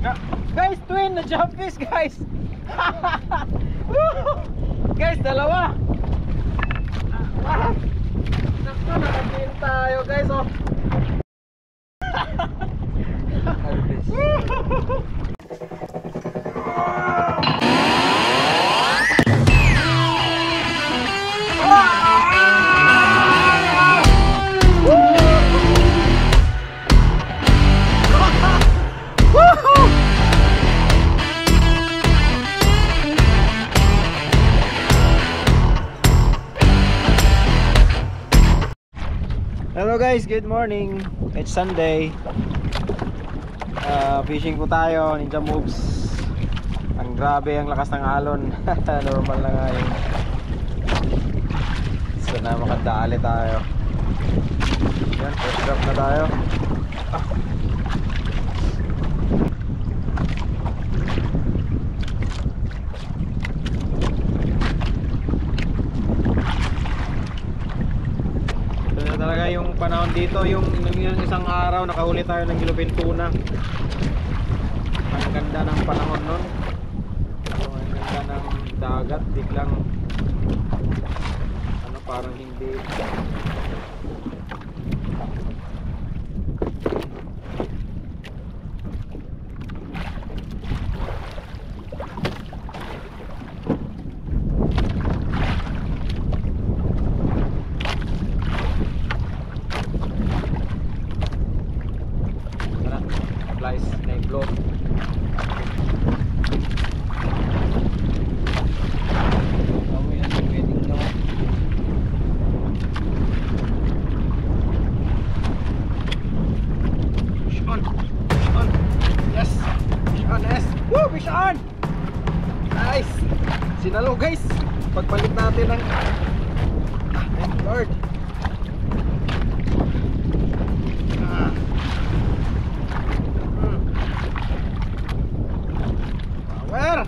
nga. Guys, twin na jump fish guys. Guys, dalawa. Nakto, nakatin tayo guys oh. Hello guys, good morning. It's Sunday. Fishing po tayo, Ninja Moves. Ang grabe ang lakas ng alon. Normal na nga yun. So na makadali tayo. Yan, first drop na tayo. Talaga yung panahon dito, yung isang araw nakahuli tayo ng gilupin tuna. Ang ganda ng panahon nun. Ang ganda ng dagat, biglang ano, parang hindi. Flies na yung blow. Kami yan yung wedding daw. Fish on! Fish on! Yes! Fish on! Yes! Woo! Fish on! Nice! Sinalo guys! Pagpalit natin ng thank Lord! Power!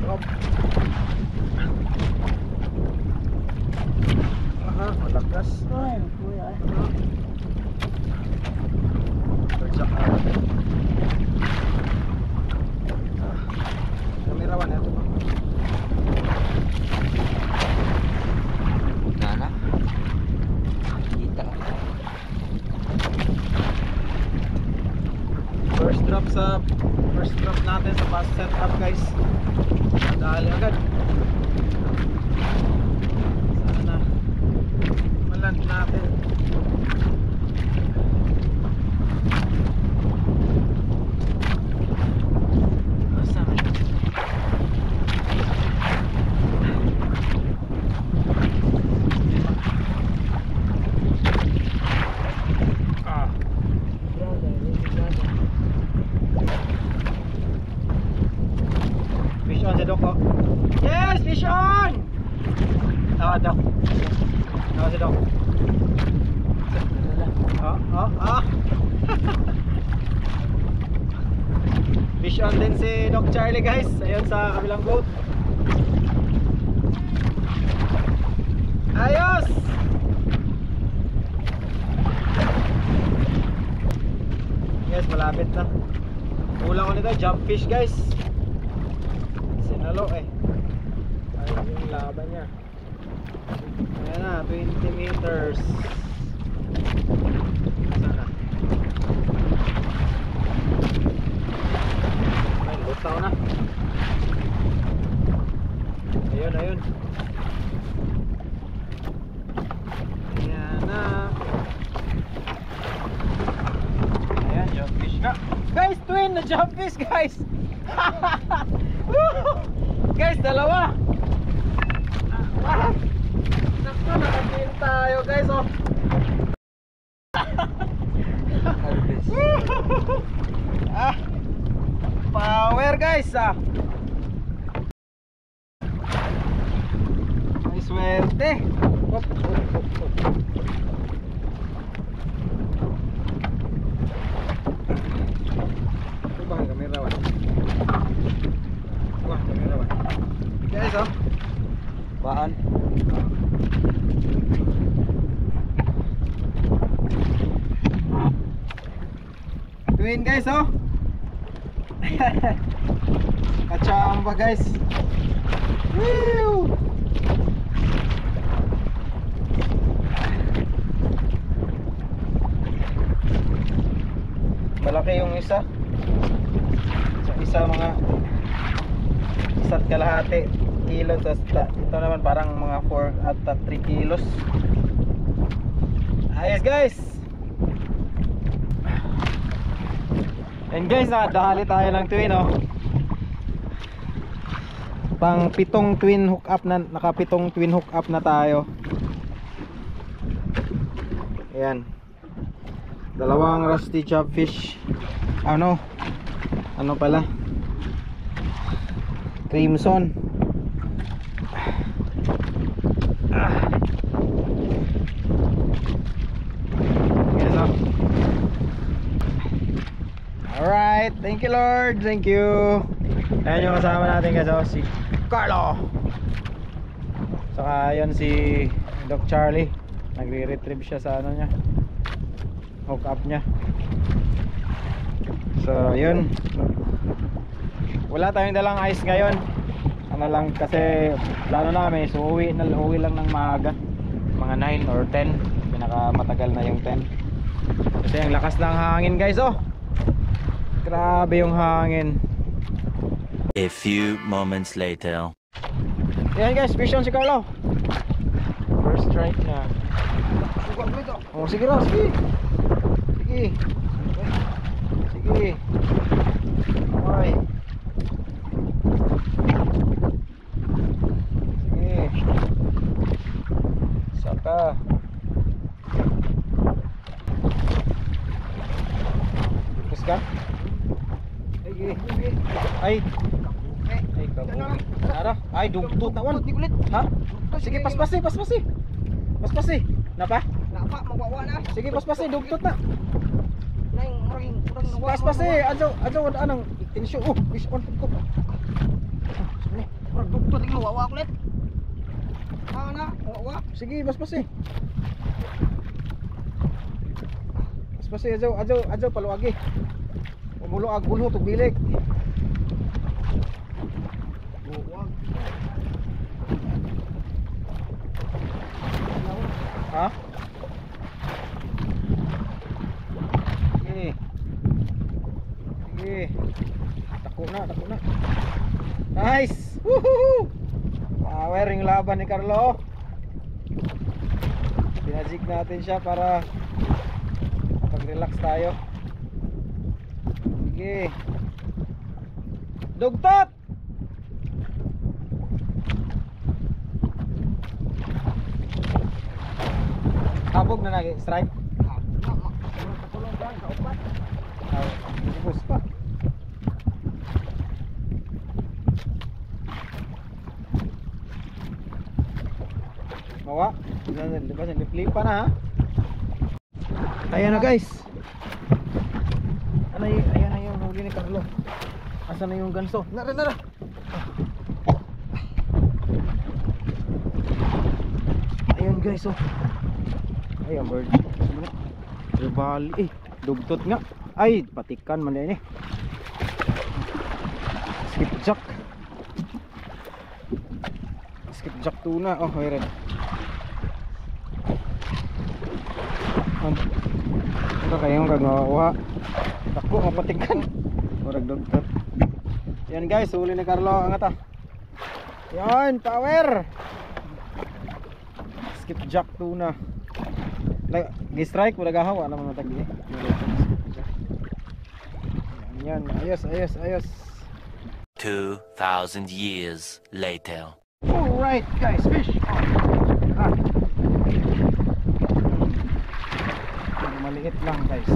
Drop. Malakas. Ay, kuya. Berjak na. Kamerawan ito ba? Nana. Kita. First drop natin sa fast setup guys. Dali agad. Sana maland natin. Fish on si Doko. Yes, fish on! Tawa Dok. Tawa si Dok. Fish on din si Doc Charlie guys. Ayun sa kabilang boat. Ayos! Yes, malapit na. Hula ko nito, jump fish guys. Sinalo eh. Ayun yung laban niya. Ayan na, 20 meters. Sana. Ayun, lutaw na. Ayun, ayun. Ayan na. Ayan, jump fish na. Guys, twin na jump fish guys. Guys, dalawa. Nakto, nakatin tayo guys oh. Power guys ah. May swerte. Hop, hop, hop, hop. Ito ba ang kamera wala? Wah, kamera wala. Guys oh. Paan Daan. Twin guys, oh. Kachamba guys. Woo! Malaki yung isa. Sa isa mga isa't kalahati kilo. Ito naman parang mga 4 at 3 kilos. Ayos guys. And guys, nakadahali tayo ng twin, oh. Pang 7 twin hook up na, naka 7 twin hook up na tayo. Ayan. Dalawang rusty chubfish. Ano pala? Crimson. Yes, oh. Alright, thank you Lord, thank you. Ayan yung kasama natin guys, oh, si Carlo. Saka yun si Doc Charlie. Nagre-retrieve siya sa ano niya, hook up niya. So yun, wala tayong dalang ice ngayon. Ano lang kasi plano namin, so uwi lang ng maaga, mga 9 or 10. Pinakamatagal na yung 10 kasi ang lakas ng hangin guys, oh. Grabe yung hangin. A few moments later. Yan guys, vision si Carlo. First strike na. Oh, sige raw, sige. Sige. Sige. Okay. Sige. Saka. Terus ka? Sige. Ay. Ay, kabuhi. Ara, ay dugtut na wan. Ha? Sige, paspasi. Paspasi. Napa? Napa mawawa na. Sige, paspasi, dugtut na. Nang murang Paspasi, adyo anang tensyon. Oh, fish on ko. Sige. murang dugtod ang mawawa ko ulit. Na, mawawa. Sige, paspasi. Paspasi, adyo paluagi. Umulo ag bulho tug bilik. Ha? Sige. Sige. Tako na. Nice. Woohoo! Power yung laban ni Carlo. Pinajig natin siya para pag-relax tayo. Sige. Dugtot! Habog na nag-strike. Ibus pa. Mawa. Diba nilipa na, ha? Ayan na guys. Ayan na yung huli ni Carlo. Asan na yung ganso? Nara. Ayun guys, oh. Ay, ang bird. Ribali. Dugtot nga. Ay, patikan man din eh. Skipjack tuna. Oh, mayroon. Ano kayong gagawa? Tako, mapatikan. Murag dugtot. Yan guys, huli ni Carlo. Ang ata. Yan, power. Skipjack tuna. Gi-strike wala gahawa naman matagi. Yan, ayos. 2,000 years later. Alright guys, fish. Maliit lang guys.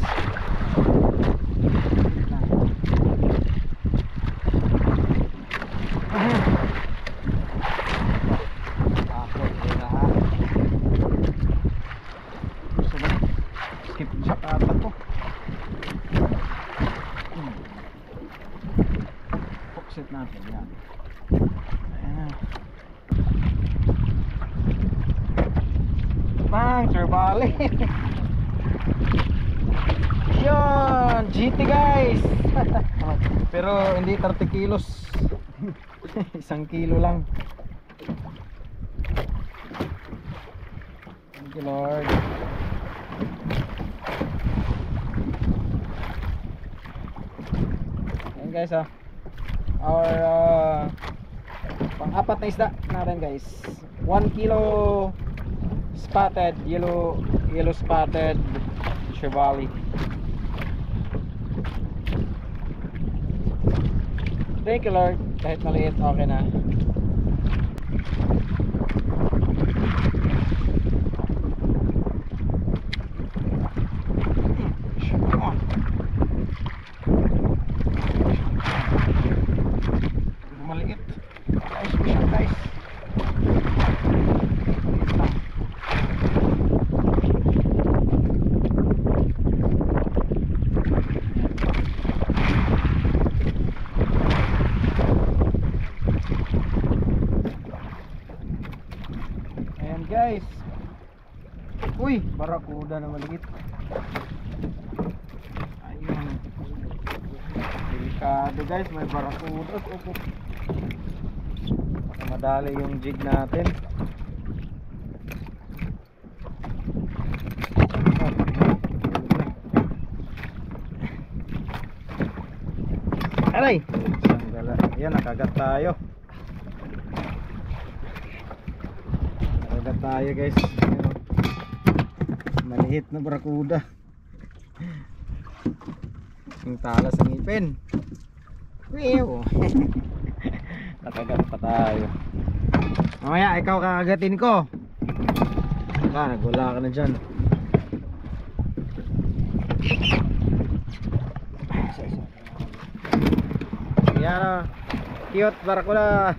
Skipjack ata to. Focus natin yan. Ayan na. lang, Sir Bali. Yan, GT guys. Pero hindi 30 kilos. 1 kilo lang. Thank you Lord. Ayan guys our pang-apat na isda natin guys. 1 kilo spotted, yellow spotted trevally. Thank you Lord, kahit maliit okay na. Come on. Maliit. Guys, siya guys. Ayan guys. Uy, barakuda na maliit. Ayun. Delikado guys, may barakuda. Madali yung jig natin. Aray! Ayan, nakagat tayo. Nakagat tayo guys. Ayan, maliit na barakuda. Yung talas ng ipin. Wiyo! Nakagat pa tayo. Mamaya ikaw kakagatin ko. Nagwala ka na dyan. Yan cute barakuda.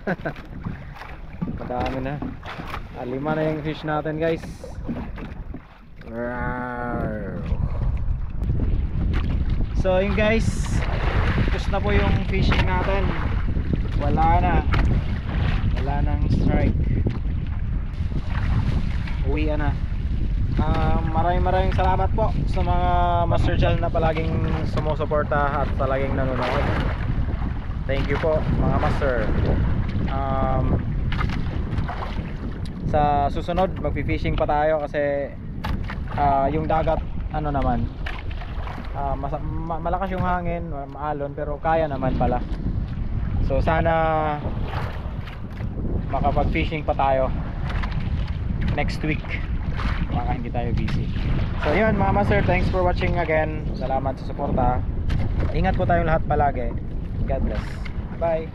Madami na. 5 na yung fish natin guys. So yun guys, tapos na po yung fishing natin. Wala nang strike. Uwian na. Maraming salamat po sa mga Master Chal na palaging sumusuporta at palaging nanonood. Thank you po mga master. Sa susunod magpi-fishing pa tayo kasi yung dagat ano naman, malakas yung hangin, maalon, pero kaya naman pala. So sana makapag-fishing pa tayo next week. Baka hindi tayo busy. So yun mga master, thanks for watching again. Salamat sa suporta. Ingat po tayong lahat palagi. God bless. Bye.